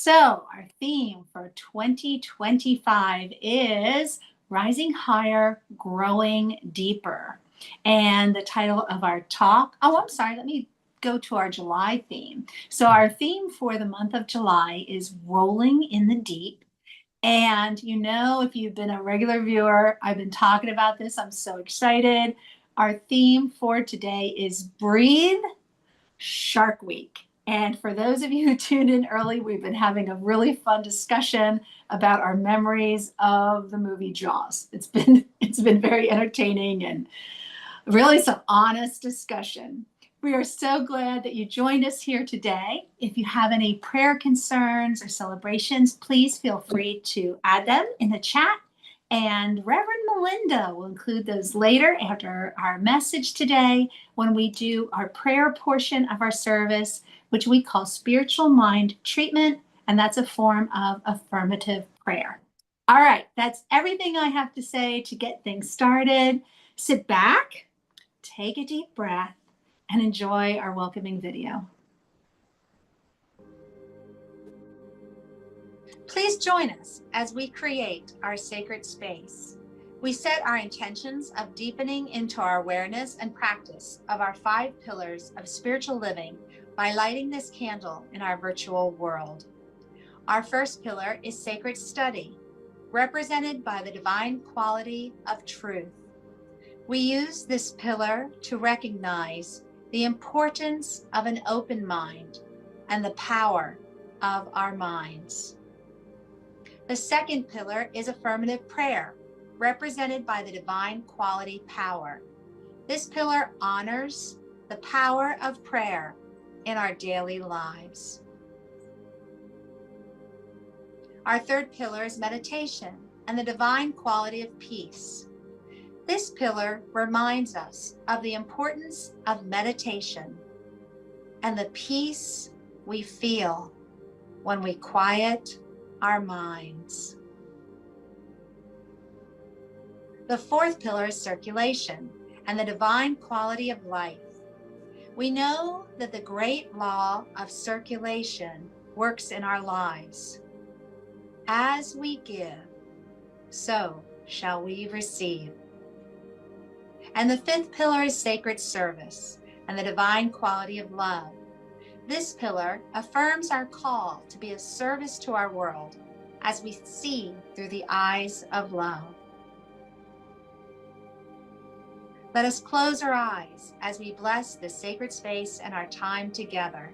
So, our theme for 2025 is Rising Higher, Growing Deeper. And the title of our talk, I'm sorry, let me go to our July theme. So, our theme for the month of July is Rolling in the Deep. And if you've been a regular viewer, I've been talking about this. I'm so excited. Our theme for today is Breathe Shark Week. And for those of you who tuned in early, we've been having a really fun discussion about our memories of the movie Jaws. It's been very entertaining and really some honest discussion. We are so glad that you joined us here today. If you have any prayer concerns or celebrations, please feel free to add them in the chat. And Reverend Melinda will include those later after our message today when we do our prayer portion of our service, which we call spiritual mind treatment. And that's a form of affirmative prayer. All right, that's everything I have to say to get things started. Sit back, take a deep breath, and enjoy our welcoming video. Please join us as we create our sacred space. We set our intentions of deepening into our awareness and practice of our 5 pillars of spiritual living by lighting this candle in our virtual world. Our first pillar is sacred study, represented by the divine quality of truth. We use this pillar to recognize the importance of an open mind and the power of our minds. The second pillar is affirmative prayer, represented by the divine quality power. This pillar honors the power of prayer in our daily lives. Our third pillar is meditation and the divine quality of peace. This pillar reminds us of the importance of meditation and the peace we feel when we quiet our minds. The fourth pillar is circulation and the divine quality of life. We know that the great law of circulation works in our lives. As we give, so shall we receive. And the fifth pillar is sacred service and the divine quality of love. This pillar affirms our call to be of service to our world as we see through the eyes of love. Let us close our eyes as we bless this sacred space and our time together.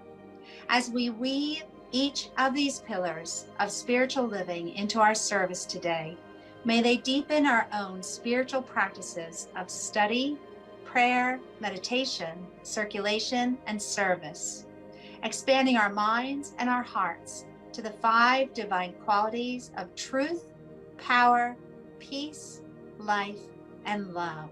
As we weave each of these pillars of spiritual living into our service today, may they deepen our own spiritual practices of study, prayer, meditation, circulation, and service, expanding our minds and our hearts to the 5 divine qualities of truth, power, peace, life, and love.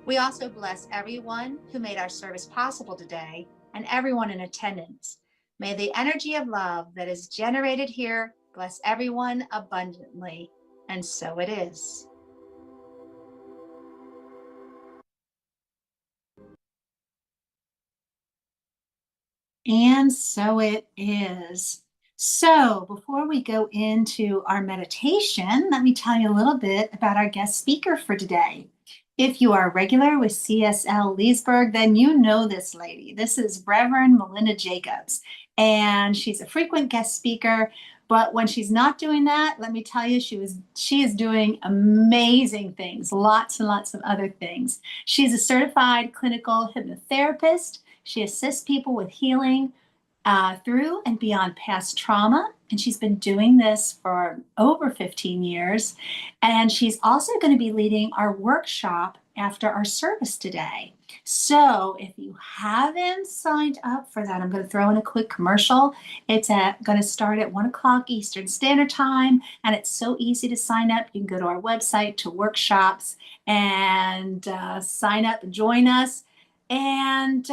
We also bless everyone who made our service possible today and everyone in attendance. May the energy of love that is generated here bless everyone abundantly. And so it is. And so it is. So before we go into our meditation, let me tell you a little bit about our guest speaker for today. If you are a regular with CSL Leesburg, then you know this lady. This is Reverend Melinda Jacobs, and she's a frequent guest speaker. But when she's not doing that, let me tell you, she is doing amazing things, lots and lots of other things. She's a certified clinical hypnotherapist. She assists people with healing through and beyond past trauma. And she's been doing this for over 15 years. And she's also going to be leading our workshop after our service today. So if you haven't signed up for that, I'm going to throw in a quick commercial. It's going to start at 1 o'clock Eastern Standard Time, and it's so easy to sign up. You can go to our website to workshops and sign up and join us. And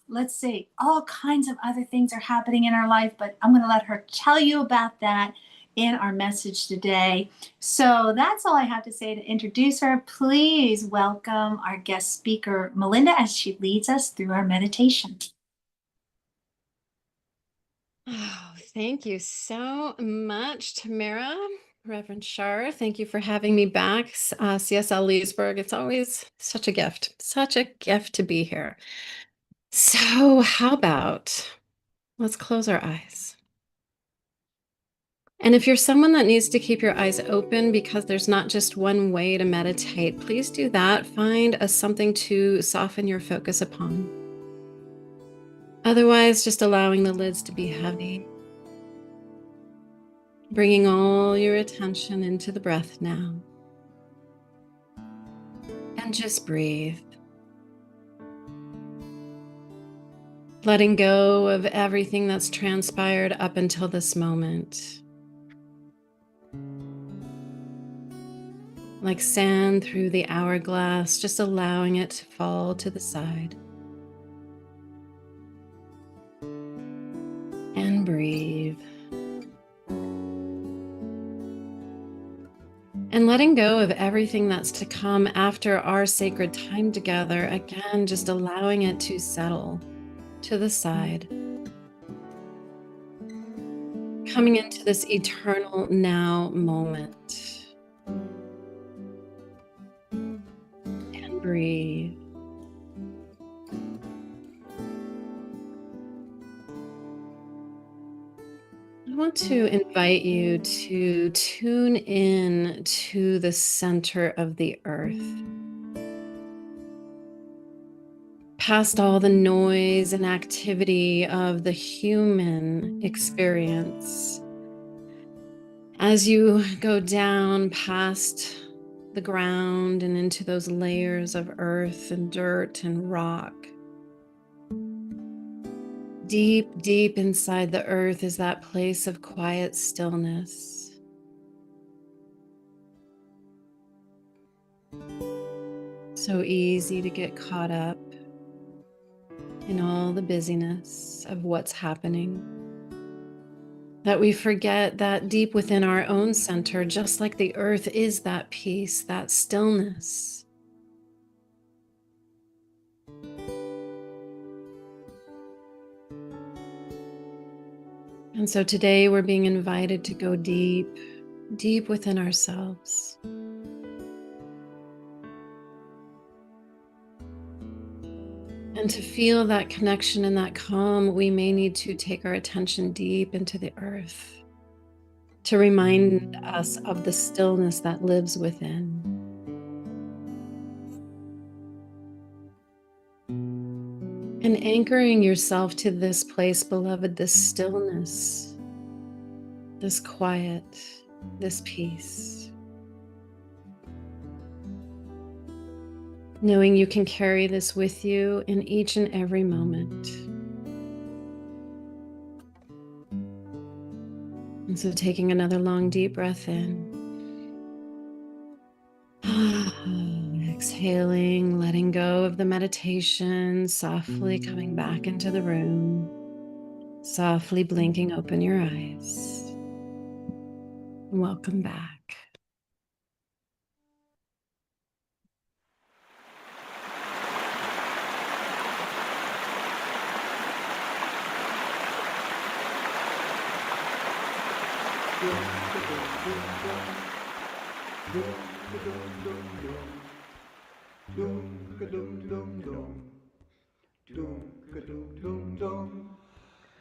let's see, all kinds of other things are happening in our life, but I'm going to let her tell you about that in our message today. So that's all I have to say to introduce her. Please welcome our guest speaker, Melinda, as she leads us through our meditation. Oh, thank you so much, Tamara. Reverend Shar, thank you for having me back. CSL Leesburg, it's always such a gift to be here. So, how about let's close our eyes. And if you're someone that needs to keep your eyes open because there's not just one way to meditate, please do that. Find something to soften your focus upon. Otherwise, just allowing the lids to be heavy. Bringing all your attention into the breath now. And just breathe. Letting go of everything that's transpired up until this moment. Like sand through the hourglass, just allowing it to fall to the side. And breathe. And letting go of everything that's to come after our sacred time together, again, just allowing it to settle to the side. Coming into this eternal now moment. And breathe. I want to invite you to tune in to the center of the earth. Past all the noise and activity of the human experience. As you go down past the ground and into those layers of earth and dirt and rock. Deep, deep inside the earth is that place of quiet stillness. So easy to get caught up in all the busyness of what's happening, that we forget that deep within our own center, just like the earth, is that peace, that stillness. And so today we're being invited to go deep, deep within ourselves. And to feel that connection and that calm, we may need to take our attention deep into the earth to remind us of the stillness that lives within. And anchoring yourself to this place, beloved, this stillness, this quiet, this peace. Knowing you can carry this with you in each and every moment. And so taking another long, deep breath in. Exhaling, letting go of the meditation, softly coming back into the room, softly blinking open your eyes. Welcome back.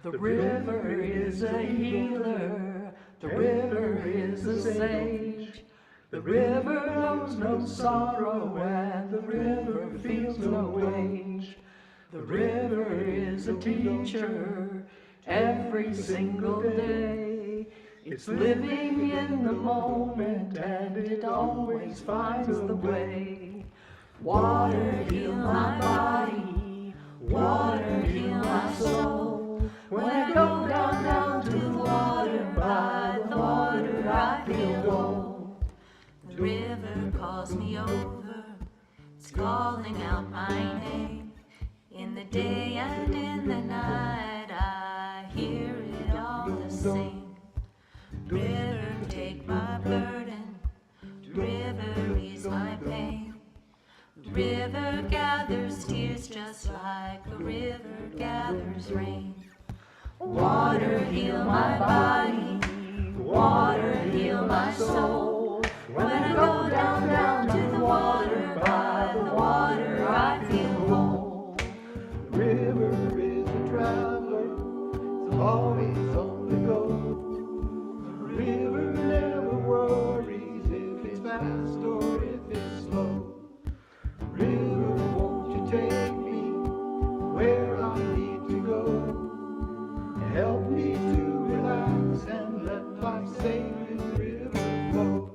The river is a healer, the river is a sage. The river knows no sorrow and the river feels no age. The river is a teacher every single day. It's living in the moment and it always finds the way. Water heal my body, water heal my soul. When I go down, down to the water, by the water I feel whole. The river calls me over, it's calling out my name. In the day and in the night I hear it all the same. River, take my burden, river, ease my pain. River gathers tears just like a river gathers rain. Water heal my body, water heal my soul. When I go down, down to the water, by the water I feel whole. River is a traveler, it's always on the go. The river never worries if it's fast or if it's slow. River, won't you take me where I need to go? Help me to relax and let my sacred river flow.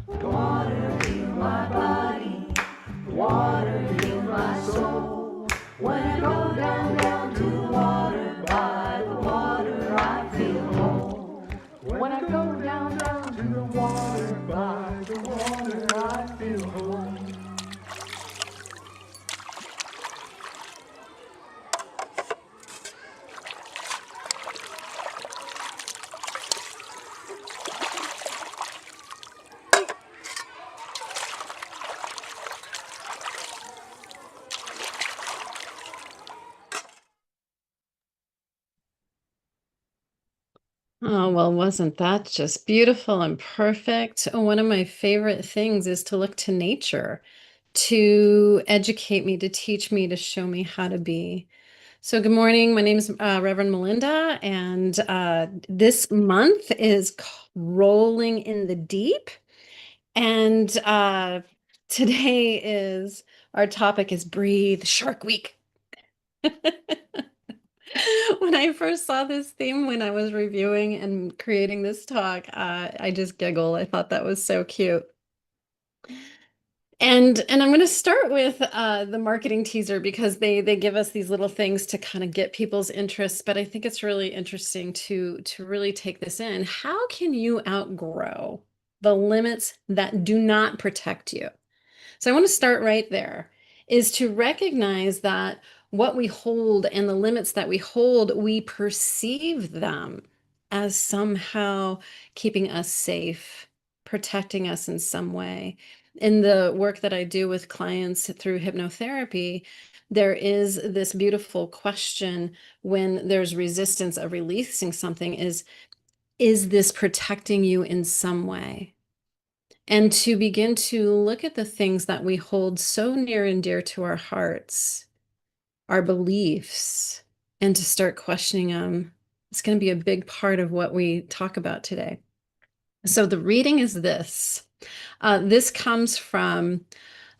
Water heal my body, water heal my soul. When I go down, down to the water, by the water I feel whole. When I go down, down to the water, by the water I feel whole. Oh, well, wasn't that just beautiful and perfect? One of my favorite things is to look to nature to educate me, to teach me, to show me how to be. So, good morning. My name is Reverend Melinda, and this month is rolling in the deep. And today is our topic is Breathe Shark Week. When I first saw this theme when I was reviewing and creating this talk, I just giggle. I thought that was so cute. And I'm going to start with the marketing teaser because they give us these little things to kind of get people's interest. But I think it's really interesting to really take this in. How can you outgrow the limits that do not protect you? So I want to start right there, is to recognize that what we hold and the limits that we hold, we perceive them as somehow keeping us safe, protecting us in some way. In the work that I do with clients through hypnotherapy, there is this beautiful question when there's resistance of releasing something is this protecting you in some way? And to begin to look at the things that we hold so near and dear to our hearts, our beliefs, and to start questioning them. It's going to be a big part of what we talk about today. So the reading is this. This comes from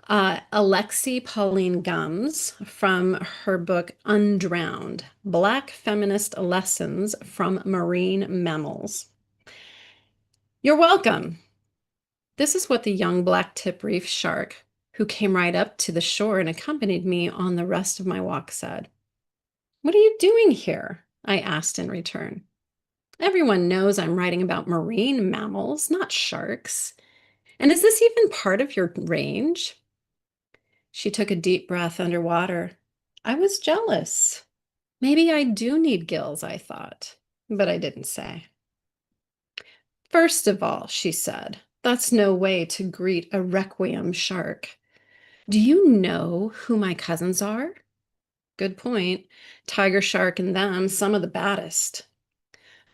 Alexi Pauline Gumbs from her book Undrowned, Black Feminist Lessons from Marine Mammals. You're welcome. This is what the young black tip reef shark, who came right up to the shore and accompanied me on the rest of my walk, said. What are you doing here? I asked in return. Everyone knows I'm writing about marine mammals, not sharks. And is this even part of your range? She took a deep breath underwater. I was jealous. Maybe I do need gills, I thought, but I didn't say. First of all, she said, that's no way to greet a requiem shark. Do you know who my cousins are? Good point. Tiger shark and them, some of the baddest.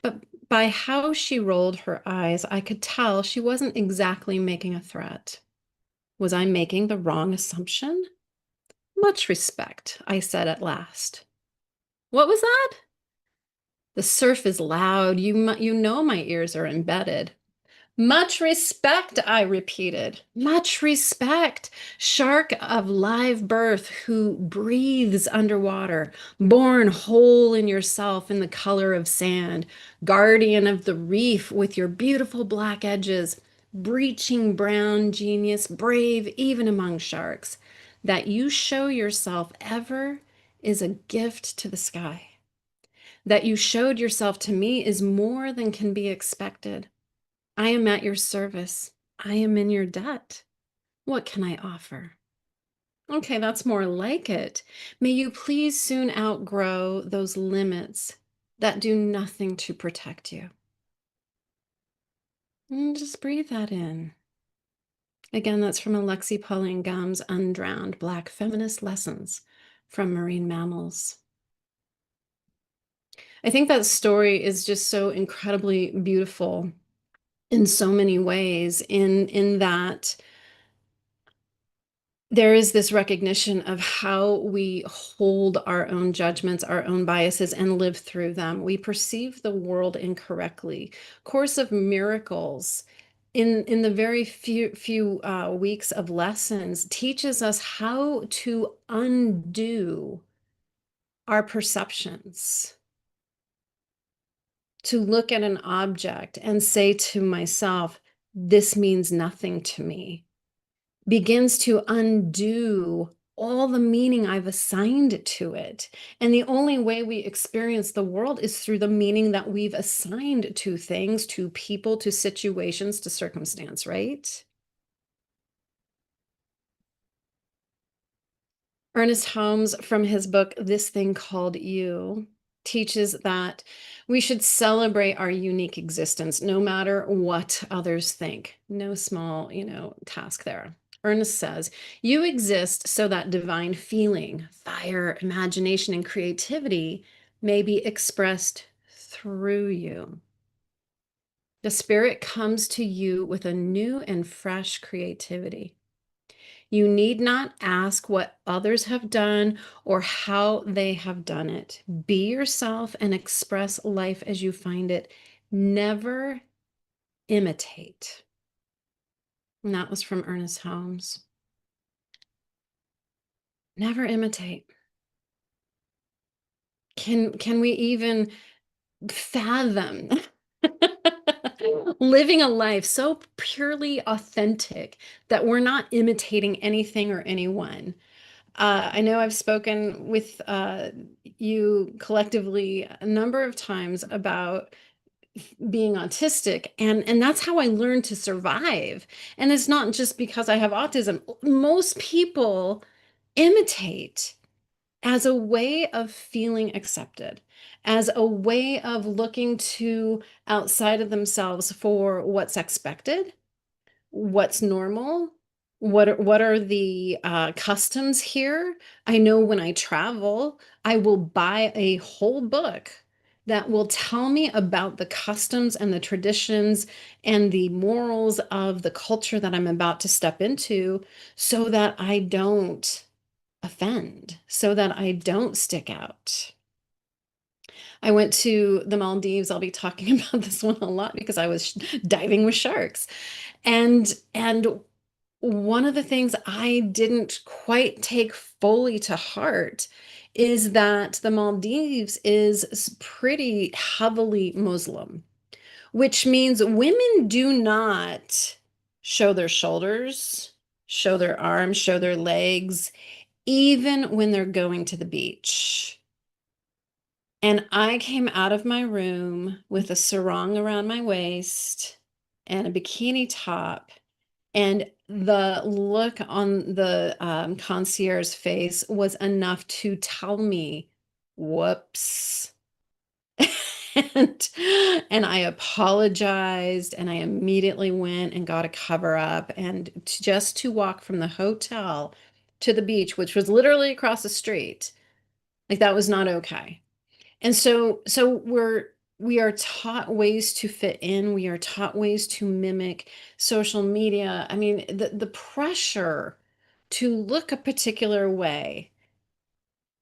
But by how she rolled her eyes, I could tell she wasn't exactly making a threat. Was I making the wrong assumption? Much respect, I said at last. What was that? The surf is loud. You know my ears are embedded. Much respect, I repeated. Much respect. Shark of live birth who breathes underwater, born whole in yourself in the color of sand, guardian of the reef with your beautiful black edges, breaching brown genius, brave even among sharks. That you show yourself ever is a gift to the sky. That you showed yourself to me is more than can be expected. I am at your service. I am in your debt. What can I offer? Okay, that's more like it. May you please soon outgrow those limits that do nothing to protect you. And just breathe that in. Again, that's from Alexi Pauline Gumbs' Undrowned, Black Feminist Lessons from Marine Mammals. I think that story is just so incredibly beautiful in so many ways, in that there is this recognition of how we hold our own judgments, our own biases, and live through them. We perceive the world incorrectly. Course of Miracles, in the very few weeks of lessons, teaches us how to undo our perceptions, to look at an object and say to myself, "This means nothing to me," begins to undo all the meaning I've assigned to it. And the only way we experience the world is through the meaning that we've assigned to things, to people, to situations, to circumstance, right? Ernest Holmes, from his book, This Thing Called You, teaches that we should celebrate our unique existence no matter what others think. No small, task there. Ernest says, you exist so that divine feeling, fire, imagination, and creativity may be expressed through you. The spirit comes to you with a new and fresh creativity. You need not ask what others have done or how they have done it. Be yourself and express life as you find it. Never imitate. And that was from Ernest Holmes. Never imitate. Can we even fathom living a life so purely authentic that we're not imitating anything or anyone? I know I've spoken with you collectively a number of times about being autistic, and that's how I learned to survive. And it's not just because I have autism. Most people imitate as a way of feeling accepted, as a way of looking to outside of themselves for what's expected, what's normal, what are the customs here. I know when I travel, I will buy a whole book that will tell me about the customs and the traditions and the morals of the culture that I'm about to step into, so that I don't offend, so that I don't stick out. I went to the Maldives. I'll be talking about this one a lot because I was diving with sharks. And one of the things I didn't quite take fully to heart is that the Maldives is pretty heavily Muslim, which means women do not show their shoulders, show their arms, show their legs, even when they're going to the beach. And I came out of my room with a sarong around my waist and a bikini top. And the look on the concierge's face was enough to tell me, whoops. and and I apologized, and I immediately went and got a cover up, and just to walk from the hotel to the beach, which was literally across the street, like that was not okay. And so we are taught ways to fit in. We are taught ways to mimic social media. I mean, the pressure to look a particular way,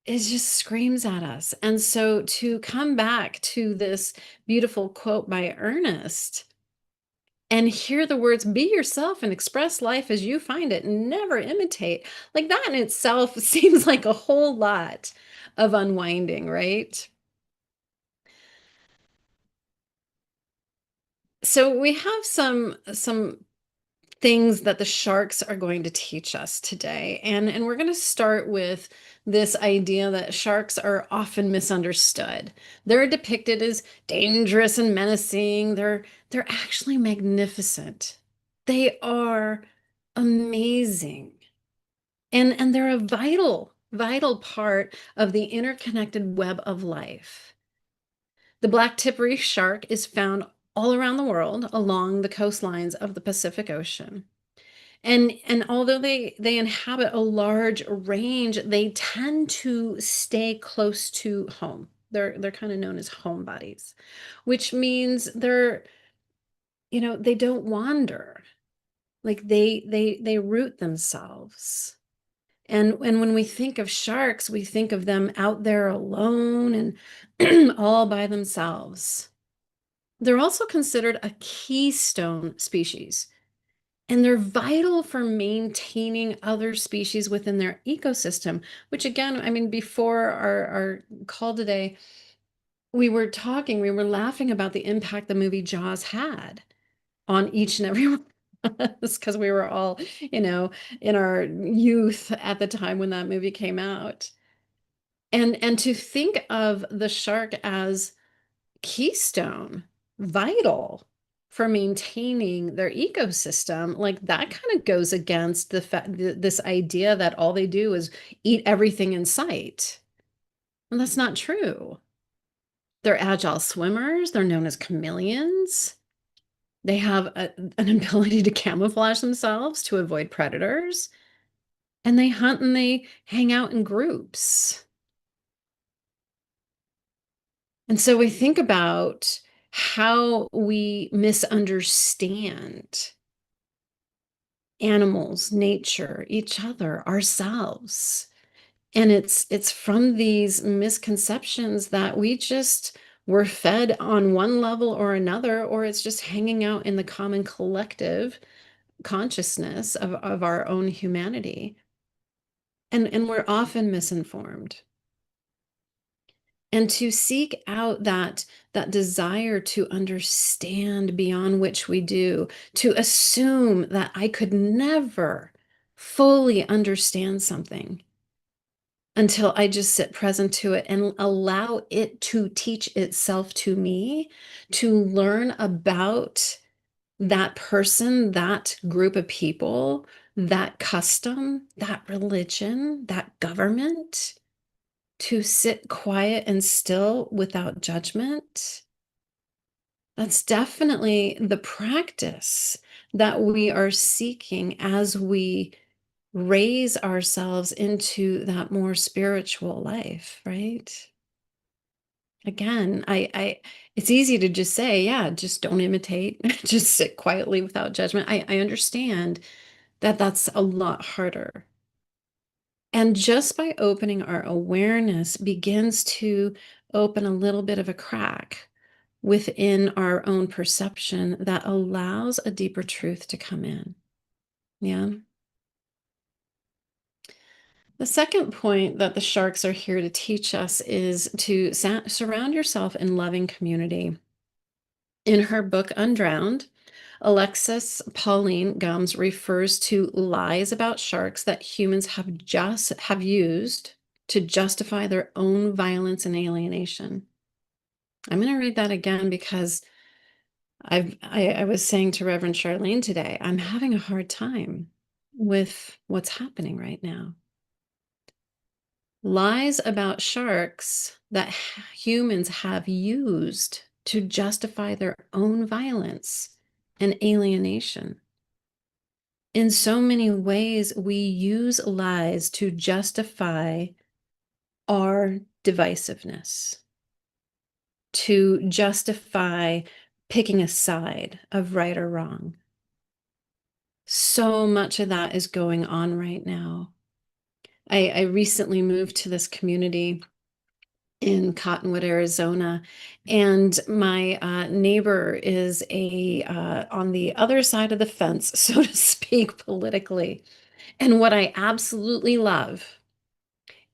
it just screams at us. And so to come back to this beautiful quote by Ernest and hear the words, be yourself and express life as you find it, never imitate, like that in itself seems like a whole lot of unwinding, right? So we have some things that the sharks are going to teach us today. And we're going to start with this idea that sharks are often misunderstood. They're depicted as dangerous and menacing. They're actually magnificent. They are amazing. And they're a vital part of the interconnected web of life. The black tip reef shark is found all around the world along the coastlines of the Pacific Ocean. And although they inhabit a large range, they tend to stay close to home, They're kind of known as homebodies, which means they're, they don't wander. Like they root themselves. And when we think of sharks, we think of them out there alone and all by themselves. They're also considered a keystone species, and they're vital for maintaining other species within their ecosystem, which again, I mean, before our call today, we were laughing about the impact the movie Jaws had on each and every one of us, because we were all, in our youth at the time when that movie came out. And to think of the shark as keystone, vital for maintaining their ecosystem, like that kind of goes against this idea that all they do is eat everything in sight. And that's not true. They're agile swimmers. They're known as chameleons. They have an ability to camouflage themselves to avoid predators. And they hunt and they hang out in groups. And so we think about how we misunderstand animals, nature, each other, ourselves. And it's from these misconceptions that we just were fed on one level or another, or it's just hanging out in the common collective consciousness of our own humanity. And we're often misinformed. And to seek out that desire to understand beyond which we do, to assume that I could never fully understand something until I just sit present to it and allow it to teach itself to me, to learn about that person, that group of people, that custom, that religion, that government, to sit quiet and still without judgment. That's definitely the practice that we are seeking as we raise ourselves into that more spiritual life, right? Again, it's easy to just say, yeah, just don't imitate, just sit quietly without judgment. I understand that that's a lot harder. And just by opening our awareness begins to open a little bit of a crack within our own perception that allows a deeper truth to come in. Yeah. The second point that the sharks are here to teach us is to surround yourself in loving community. In her book, Undrowned, Alexis Pauline Gumbs refers to lies about sharks that humans have used to justify their own violence and alienation. I'm going to read that again because I was saying to Reverend Charlene today, I'm having a hard time with what's happening right now. Lies about sharks that humans have used to justify their own violence and alienation. In so many ways, we use lies to justify our divisiveness, to justify picking a side of right or wrong. So much of that is going on right now. I recently moved to this community in Cottonwood, Arizona, and my neighbor is on the other side of the fence, so to speak, politically. And what I absolutely love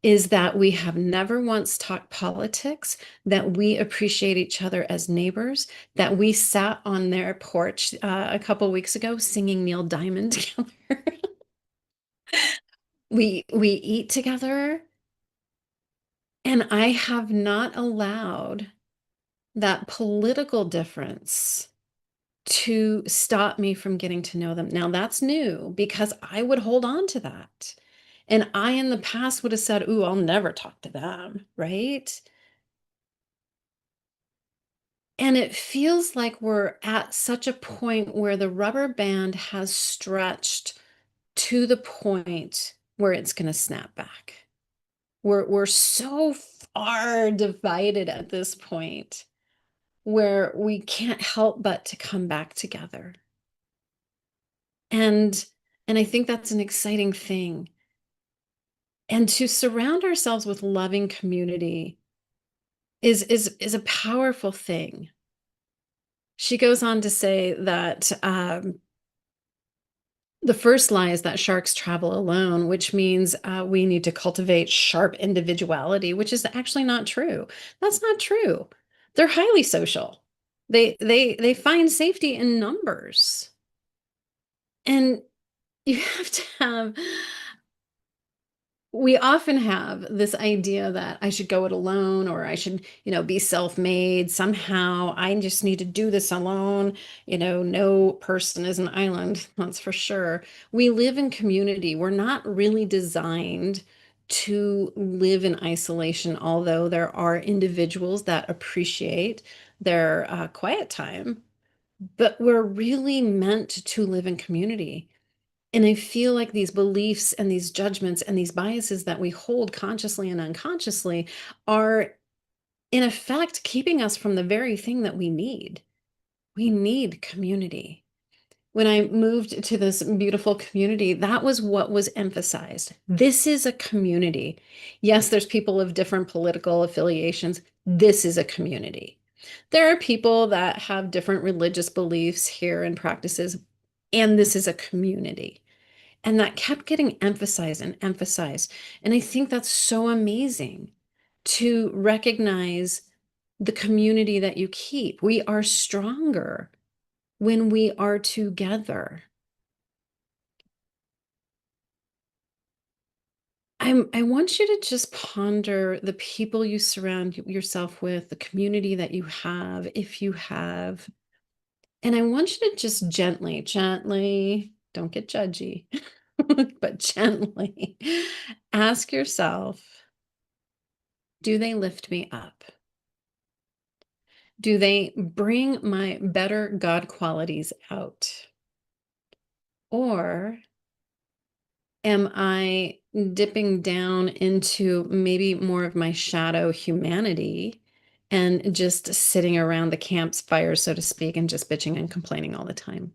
is that we have never once talked politics, that we appreciate each other as neighbors, that we sat on their porch a couple weeks ago singing Neil Diamond together. We eat together, and I have not allowed that political difference to stop me from getting to know them. Now that's new because I would hold on to that. And I in the past would have said, "Ooh, I'll never talk to them," right? And it feels like we're at such a point where the rubber band has stretched to the point where it's going to snap back, We're so far divided at this point where we can't help but to come back together. And I think that's an exciting thing. And to surround ourselves with loving community is a powerful thing. She goes on to say that the first lie is that sharks travel alone, which means we need to cultivate sharp individuality, which is actually not true. That's not true. They're highly social. They find safety in numbers, and you have to have. We often have this idea that I should go it alone, or I should, be self-made somehow. I just need to do this alone. No person is an island, that's for sure. We live in community. We're not really designed to live in isolation, although there are individuals that appreciate their quiet time, but we're really meant to live in community. And I feel like these beliefs and these judgments and these biases that we hold consciously and unconsciously are, in effect, keeping us from the very thing that we need. We need community. When I moved to this beautiful community, that was what was emphasized. This is a community. Yes, there's people of different political affiliations. This is a community. There are people that have different religious beliefs here and practices, and this is a community. And that kept getting emphasized and emphasized. And I think that's so amazing to recognize the community that you keep. We are stronger when we are together. I want you to just ponder the people you surround yourself with, the community that you have, if you have. And I want you to just gently, don't get judgy, but gently ask yourself, do they lift me up? Do they bring my better God qualities out? Or am I dipping down into maybe more of my shadow humanity and just sitting around the campfire, so to speak, and just bitching and complaining all the time?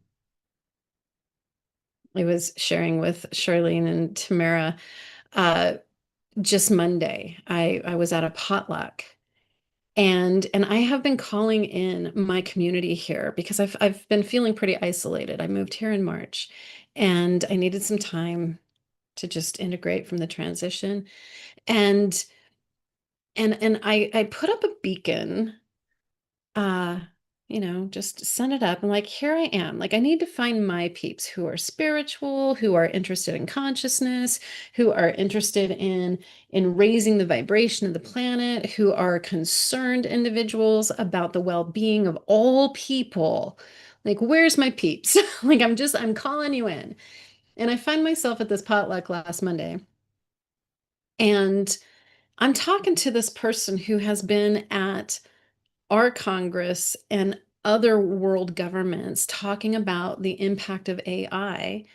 I was sharing with Charlene and Tamara uh, just Monday. I was at a potluck. And I have been calling in my community here because I've been feeling pretty isolated. I moved here in March and I needed some time to just integrate from the transition. And I put up a beacon, uh, just send it up and like, here I am. Like, I need to find my peeps who are spiritual, who are interested in consciousness, who are interested in raising the vibration of the planet, who are concerned individuals about the well-being of all people. Like, where's my peeps? Like, I'm calling you in. And I find myself at this potluck last Monday, and I'm talking to this person who has been at our Congress and other world governments talking about the impact of AI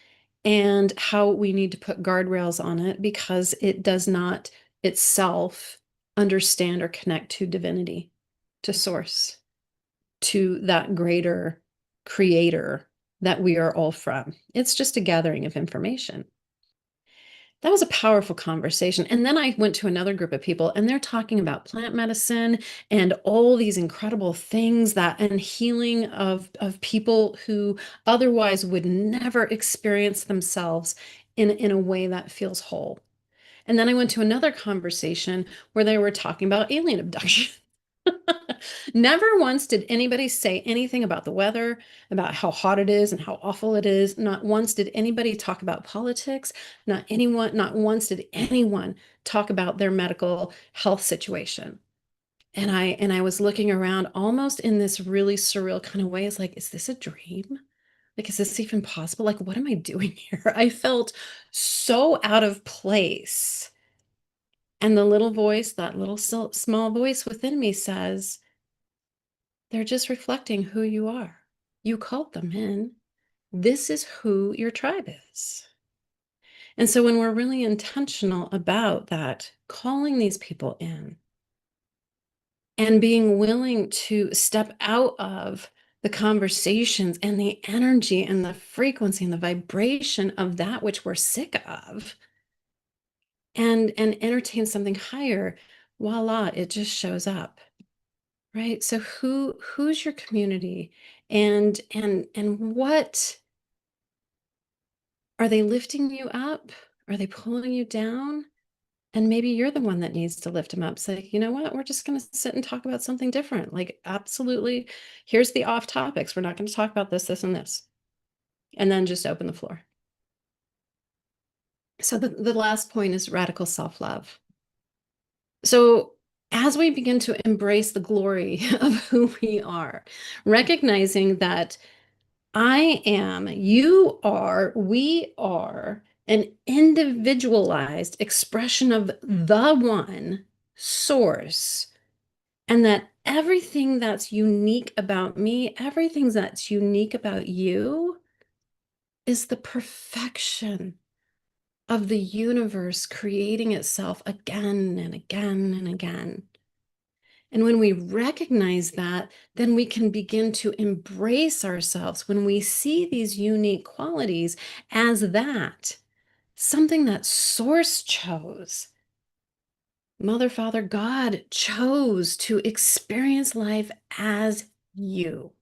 and how we need to put guardrails on it because it does not itself understand or connect to divinity, to source, to that greater creator that we are all from. It's just a gathering of information. That was a powerful conversation. And then I went to another group of people and they're talking about plant medicine and all these incredible things and healing of people who otherwise would never experience themselves in a way that feels whole. And then I went to another conversation where they were talking about alien abduction. Never once did anybody say anything about the weather, about how hot it is and how awful it is. Not once did anybody talk about politics. Not once did anyone talk about their medical health situation. And I was looking around almost in this really surreal kind of way. It's like, is this a dream? Like, is this even possible? Like, what am I doing here? I felt so out of place. And the little voice, that little small voice within me says, they're just reflecting who you are. You called them in. This is who your tribe is. And so when we're really intentional about that, calling these people in and being willing to step out of the conversations and the energy and the frequency and the vibration of that which we're sick of, and entertain something higher, voila, it just shows up. Right? So who's your community, and what are they lifting you up? Are they pulling you down? And maybe you're the one that needs to lift them up. Say, you know what? We're just going to sit and talk about something different. Like, absolutely. Here's the off topics. We're not going to talk about this, this, and this. And then just open the floor. So the last point is radical self-love. So as we begin to embrace the glory of who we are, recognizing that I am, you are, we are an individualized expression of the one source, and that everything that's unique about me, everything that's unique about you, is the perfection of the universe creating itself again and again and again. And when we recognize that, then we can begin to embrace ourselves when we see these unique qualities as that, something that Source chose. Mother, Father, God chose to experience life as you.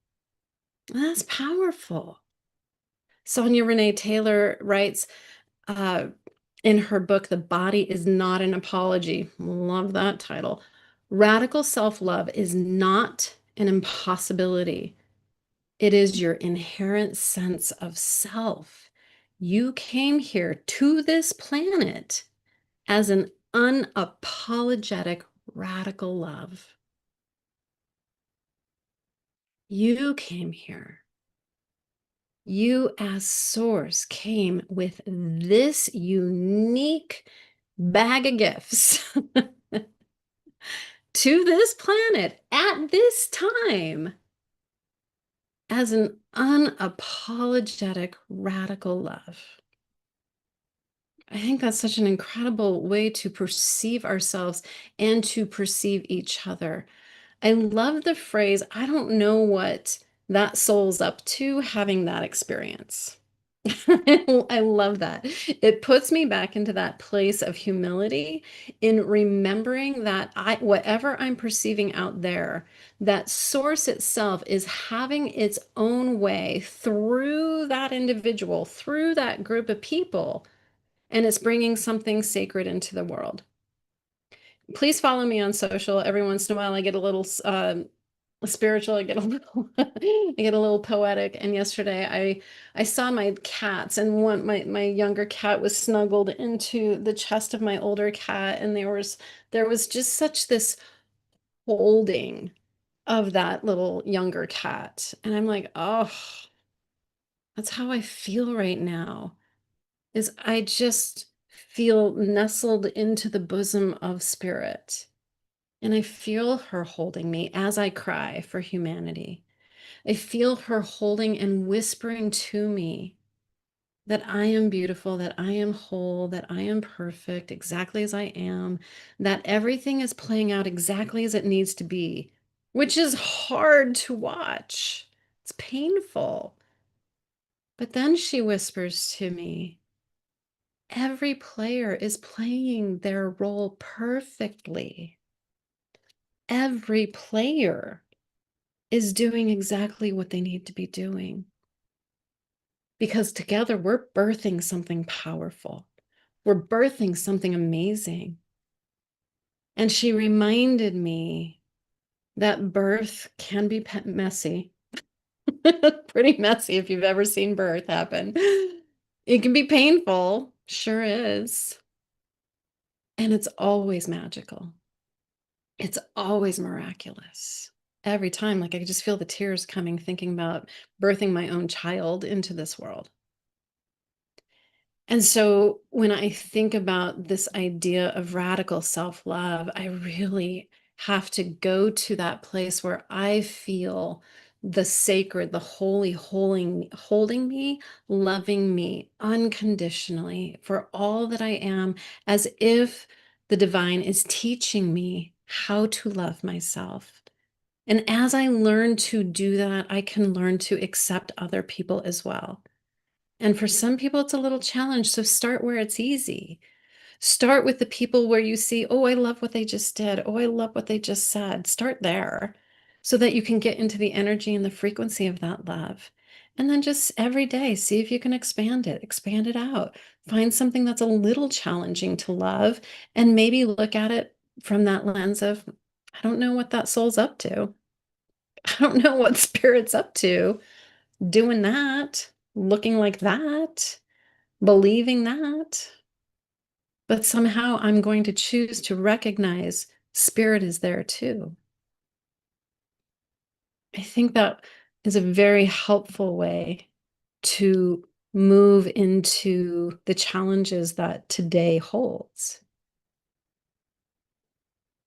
That's powerful. Sonia Renee Taylor writes in her book, The Body is Not an Apology. Love that title. Radical self-love is not an impossibility. It is your inherent sense of self. You came here to this planet as an unapologetic radical love. You came here. You, as Source, came with this unique bag of gifts to this planet at this time as an unapologetic radical love. I think that's such an incredible way to perceive ourselves and to perceive each other. I love the phrase, I don't know what that soul's up to having that experience. I love that. It puts me back into that place of humility in remembering that whatever I'm perceiving out there, that Source itself is having its own way through that individual, through that group of people, and it's bringing something sacred into the world. Please follow me on social. Every once in a while, I get a little spiritual. I get a little, I get a little poetic. And yesterday, I saw my cats, and my younger cat was snuggled into the chest of my older cat, and there was just such this holding of that little younger cat, and I'm like, oh, that's how I feel right now. Is I just feel nestled into the bosom of spirit. And I feel her holding me as I cry for humanity. I feel her holding and whispering to me that I am beautiful, that I am whole, that I am perfect exactly as I am, that everything is playing out exactly as it needs to be, which is hard to watch. It's painful. But then she whispers to me, every player is playing their role perfectly. Every player is doing exactly what they need to be doing. Because together we're birthing something powerful. We're birthing something amazing. And she reminded me that birth can be messy. Pretty messy if you've ever seen birth happen. It can be painful, sure is. And it's always magical. It's always miraculous. Every time, like I could just feel the tears coming thinking about birthing my own child into this world. And so when I think about this idea of radical self-love, I really have to go to that place where I feel the sacred, the holy, holding me, loving me unconditionally for all that I am, as if the divine is teaching me how to love myself. And as I learn to do that, I can learn to accept other people as well. And for some people, it's a little challenge. So start where it's easy. Start with the people where you see, oh, I love what they just did. Oh, I love what they just said. Start there so that you can get into the energy and the frequency of that love. And then just every day, see if you can expand it out. Find something that's a little challenging to love and maybe look at it from that lens of, I don't know what that soul's up to. I don't know what spirit's up to doing that, looking like that, believing that. But somehow I'm going to choose to recognize spirit is there too. I think that is a very helpful way to move into the challenges that today holds.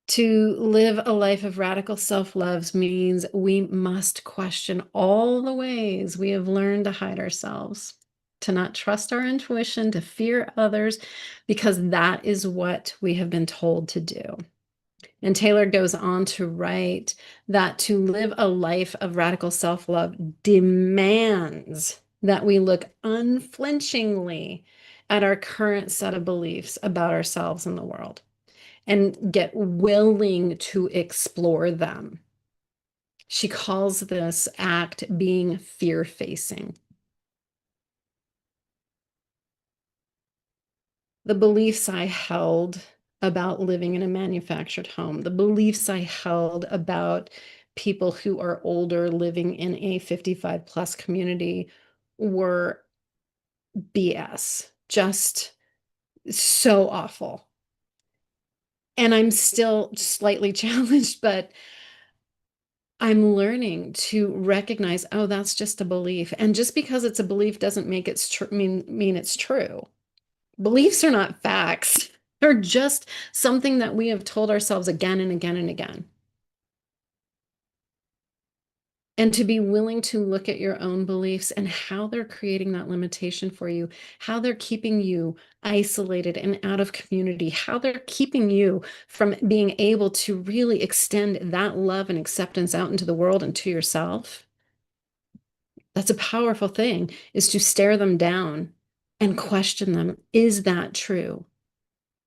To live a life of radical self-love means we must question all the ways we have learned to hide ourselves, to not trust our intuition, to fear others, because that is what we have been told to do. And Taylor goes on to write that to live a life of radical self-love demands that we look unflinchingly at our current set of beliefs about ourselves and the world and get willing to explore them. She calls this act being fear-facing. The beliefs I held about living in a manufactured home, the beliefs I held about people who are older living in a 55 plus community were BS, just so awful. And I'm still slightly challenged, but I'm learning to recognize, oh, that's just a belief. And just because it's a belief doesn't make it mean it's true. Beliefs are not facts. They're just something that we have told ourselves again and again and again. And to be willing to look at your own beliefs and how they're creating that limitation for you, how they're keeping you isolated and out of community, how they're keeping you from being able to really extend that love and acceptance out into the world and to yourself. That's a powerful thing, is to stare them down and question them. Is that true?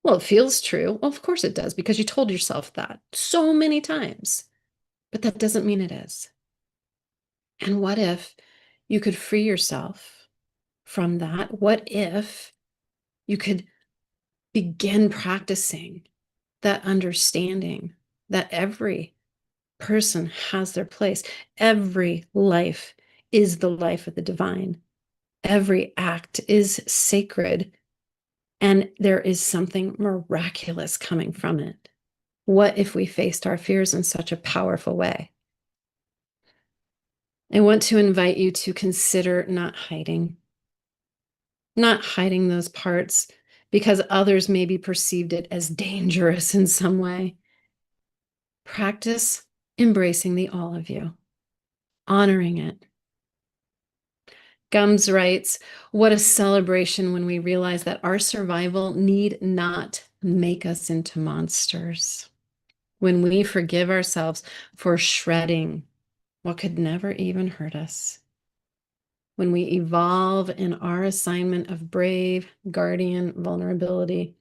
Well, it feels true. Well, of course it does, because you told yourself that so many times, but that doesn't mean it is. And what if you could free yourself from that? What if you could begin practicing that understanding that every person has their place? Every life is the life of the divine. Every act is sacred, and there is something miraculous coming from it. What if we faced our fears in such a powerful way? I want to invite you to consider not hiding those parts because others maybe perceived it as dangerous in some way. Practice embracing the all of you, honoring it. Gums writes, what a celebration when we realize that our survival need not make us into monsters. When we forgive ourselves for shredding what could never even hurt us. When we evolve in our assignment of brave, guardian vulnerability,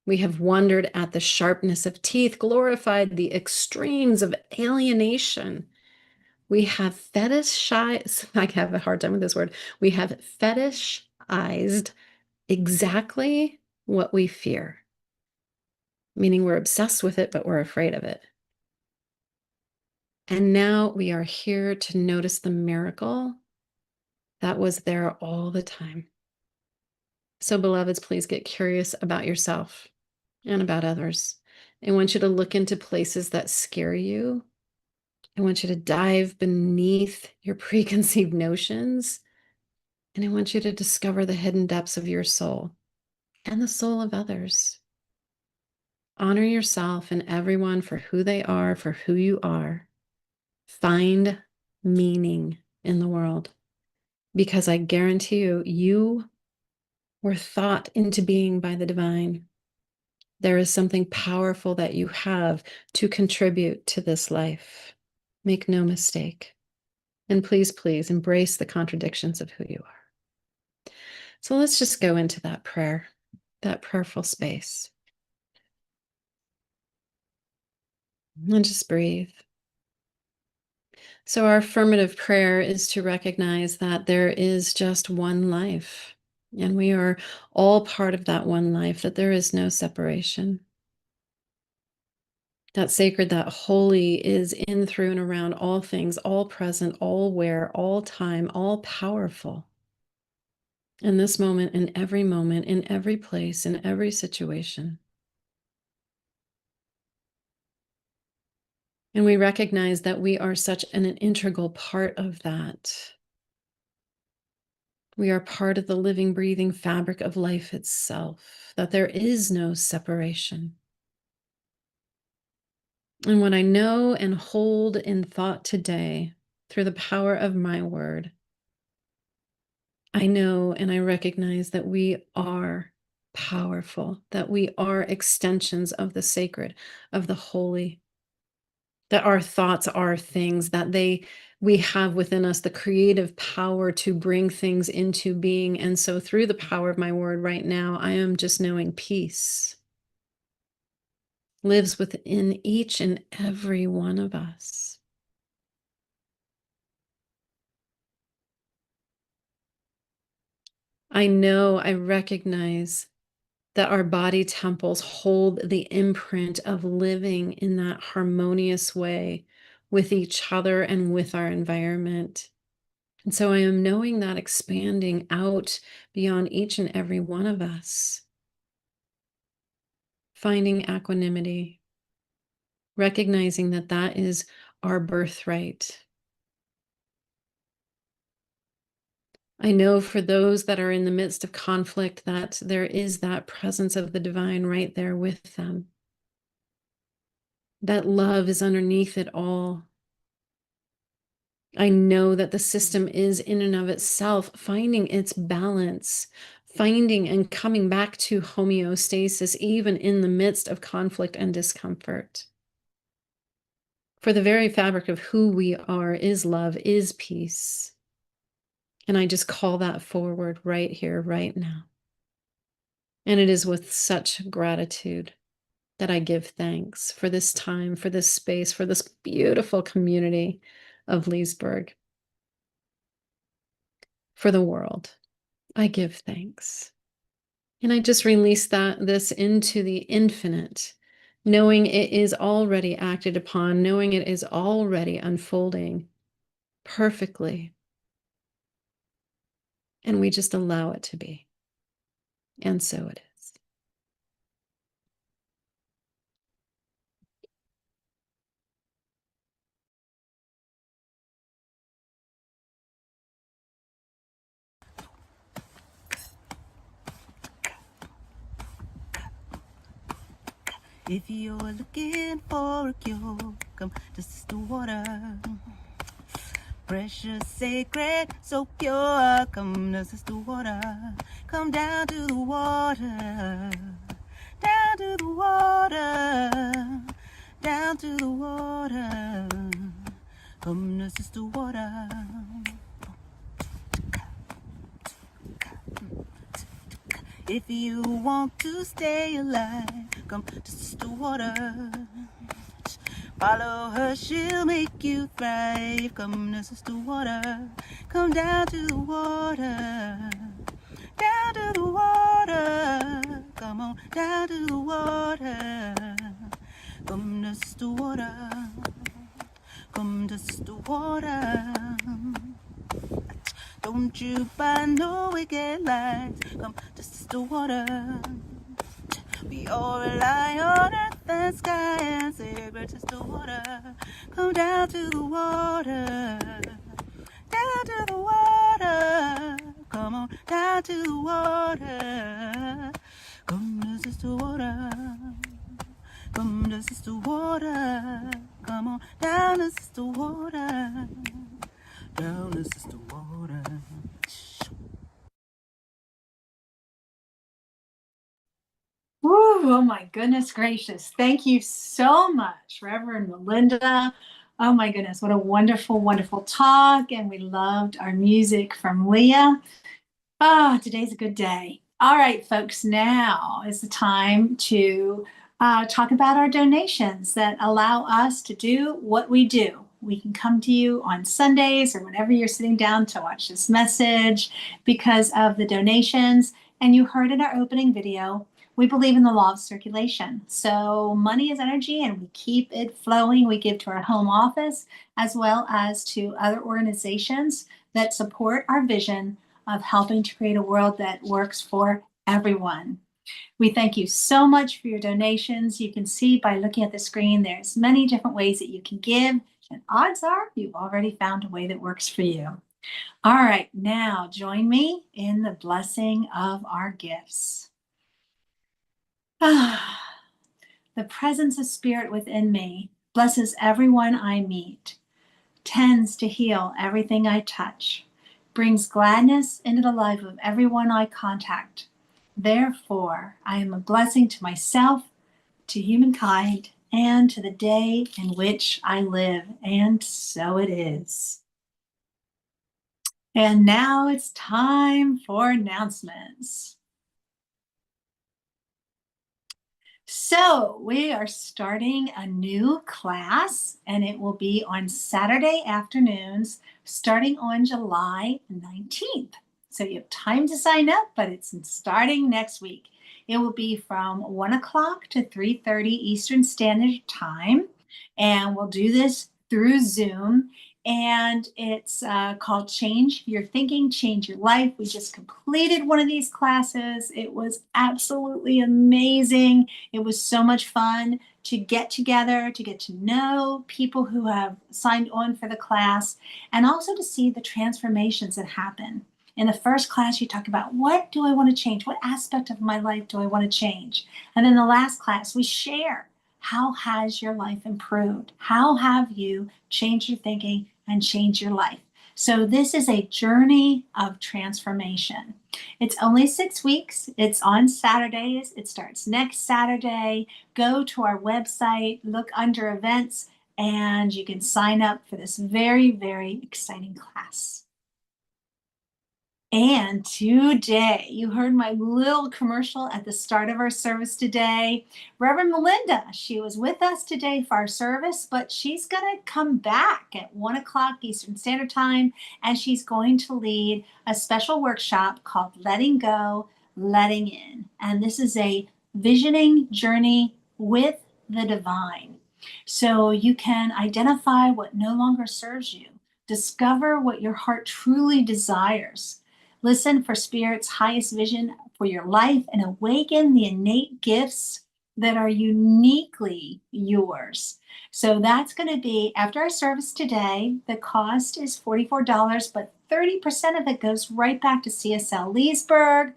we have wondered at the sharpness of teeth, glorified the extremes of alienation. We have fetishized, I have a hard time with this word. We have fetishized exactly what we fear, meaning we're obsessed with it, but we're afraid of it. And now we are here to notice the miracle that was there all the time. So, beloveds, please get curious about yourself and about others. I want you to look into places that scare you. I want you to dive beneath your preconceived notions. And I want you to discover the hidden depths of your soul and the soul of others. Honor yourself and everyone for who they are, for who you are. Find meaning in the world. Because I guarantee you, you were thought into being by the divine. There is something powerful that you have to contribute to this life. Make no mistake. And please, please embrace the contradictions of who you are. So let's just go into that prayer, that prayerful space. And just breathe. So, our affirmative prayer is to recognize that there is just one life, and we are all part of that one life, that there is no separation. That sacred, that holy is in, through, and around all things, all present, all aware, all time, all powerful. In this moment, in every place, in every situation. And we recognize that we are such an integral part of that. We are part of the living, breathing fabric of life itself, that there is no separation. And what I know and hold in thought today, through the power of my word, I know and I recognize that we are powerful, that we are extensions of the sacred, of the holy, that our thoughts are things, that we have within us the creative power to bring things into being. And so through the power of my word right now, I am just knowing peace lives within each and every one of us. I know, I recognize that our body temples hold the imprint of living in that harmonious way with each other and with our environment. And so I am knowing that expanding out beyond each and every one of us, finding equanimity, recognizing that that is our birthright. I know for those that are in the midst of conflict that there is that presence of the divine right there with them. That love is underneath it all. I know that the system is in and of itself finding its balance, finding and coming back to homeostasis, even in the midst of conflict and discomfort. For the very fabric of who we are is love, is peace. And I just call that forward right here, right now. And it is with such gratitude that I give thanks for this time, for this space, for this beautiful community of Leesburg, for the world. I give thanks. And I just release this into the infinite, knowing it is already acted upon, knowing it is already unfolding perfectly. And we just allow it to be. And so it is. If you're looking for a cure, come to Sister Water. Precious, sacred, so pure. Come to Sister Water. Come down to the water. Down to the water. Down to the water. Come to Sister Water. If you want to stay alive, come to Sister Water. Follow her, she'll make you thrive. Come to Sister Water. Come down to the water. Down to the water. Come on, down to the water. Come to Sister Water. Come to Sister Water. Don't you buy no wicked lies. Come to Sister Water. We all rely on earth and sky and sacred Sister Water. Come down to the water. Down to the water. Come on, down to the water. Come to Sister Water. Come to Sister Water. Come on, down to Sister Water. Down this is the water. Woo, oh my goodness gracious. Thank you so much, Reverend Melinda. Oh my goodness, what a wonderful, wonderful talk. And we loved our music from Leah. Ah, today's a good day. All right, folks, now is the time to talk about our donations that allow us to do what we do. We can come to you on Sundays or whenever you're sitting down to watch this message because of the donations. And you heard in our opening video, we believe in the law of circulation. So money is energy and we keep it flowing. We give to our home office as well as to other organizations that support our vision of helping to create a world that works for everyone. We thank you so much for your donations. You can see by looking at the screen, there's many different ways that you can give, and odds are you've already found a way that works for you. All right, now join me in the blessing of our gifts. The presence of spirit within me blesses everyone I meet, tends to heal everything I touch, brings gladness into the life of everyone I contact. Therefore, I am a blessing to myself, to humankind, and to the day in which I live. And so it is. And now it's time for announcements. So we are starting a new class and it will be on Saturday afternoons starting on July 19th. So you have time to sign up, but it's starting next week. It will be from 1 o'clock to 3:30 Eastern Standard Time. And we'll do this through Zoom. And it's called Change Your Thinking, Change Your Life. We just completed one of these classes. It was absolutely amazing. It was so much fun to get together, to get to know people who have signed on for the class, and also to see the transformations that happen. In the first class, you talk about what do I want to change? What aspect of my life do I want to change? And in the last class, we share how has your life improved? How have you changed your thinking and changed your life? So this is a journey of transformation. It's only 6 weeks. It's on Saturdays. It starts next Saturday. Go to our website, look under events, and you can sign up for this very, very exciting class. And today, you heard my little commercial at the start of our service today. Reverend Melinda, she was with us today for our service, but she's going to come back at 1 o'clock Eastern Standard Time, and she's going to lead a special workshop called Letting Go, Letting In. And this is a visioning journey with the divine. So you can identify what no longer serves you, discover what your heart truly desires. Listen for Spirit's highest vision for your life and awaken the innate gifts that are uniquely yours. So that's going to be after our service today. The cost is $44, but 30% of it goes right back to CSL Leesburg.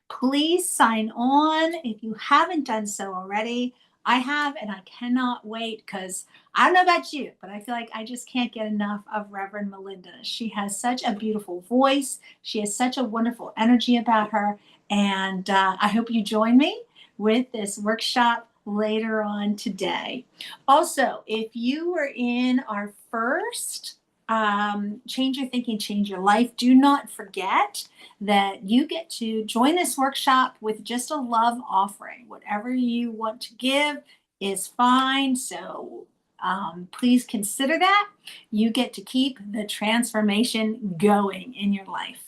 Please sign on if you haven't done so already. I have, and I cannot wait because I don't know about you, but I feel like I just can't get enough of Reverend Melinda. She has such a beautiful voice. She has such a wonderful energy about her. And I hope you join me with this workshop later on today. Also, if you were in our first Change Your Thinking, Change Your Life, do not forget that you get to join this workshop with just a love offering. Whatever you want to give is fine. So please consider that. You get to keep the transformation going in your life.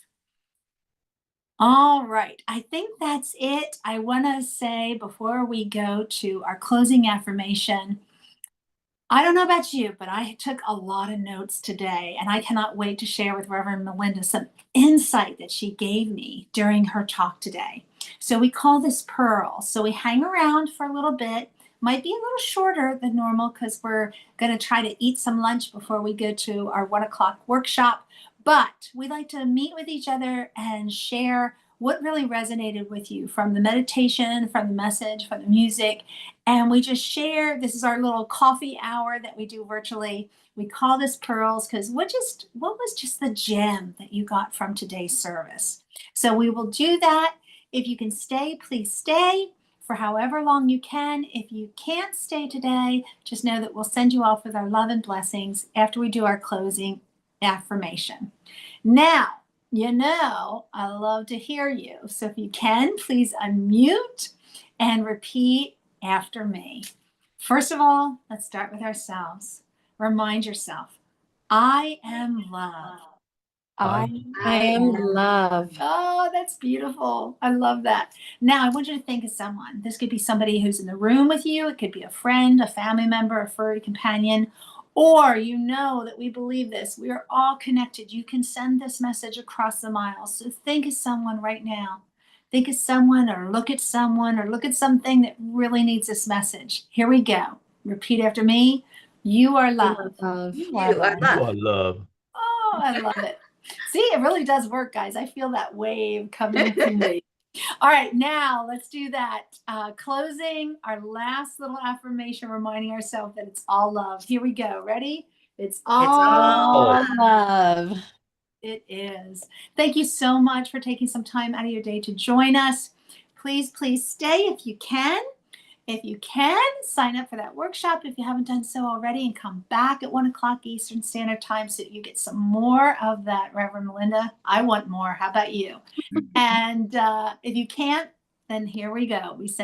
All right, I think that's it. I want to say before we go to our closing affirmation, I don't know about you, but I took a lot of notes today, and I cannot wait to share with Reverend Melinda some insight that she gave me during her talk today. So we call this Pearl. So we hang around for a little bit, might be a little shorter than normal because we're going to try to eat some lunch before we go to our 1 o'clock workshop. But we like to meet with each other and share what really resonated with you from the meditation, from the message, from the music. And we just share. This is our little coffee hour that we do virtually. We call this Pearls because what was just the gem that you got from today's service? So we will do that. If you can stay, please stay for however long you can. If you can't stay today, just know that we'll send you off with our love and blessings after we do our closing affirmation. Now, I love to hear you. So if you can, please unmute and repeat after me. First of all, let's start with ourselves. Remind yourself, I am love. I am love. Oh, that's beautiful. I love that. Now, I want you to think of someone. This could be somebody who's in the room with you. It could be a friend, a family member, a furry companion, or you know that we believe this. We are all connected. You can send this message across the miles. So think of someone right now. Think of someone or look at something that really needs this message. Here we go. Repeat after me. You are love. Love. You are love. You are love. Oh, I love it. See, it really does work, guys. I feel that wave coming through me. All right, now let's do that. Closing our last little affirmation, reminding ourselves that it's all love. Here we go. Ready? It's all Love. it is. Thank you so much for taking some time out of your day to join us. Please stay if you can. If you can, sign up for that workshop if you haven't done so already, and come back at 1 o'clock Eastern Standard Time so that you get some more of that, Reverend Melinda. I want more. How about you? And if you can't, then here we go. We send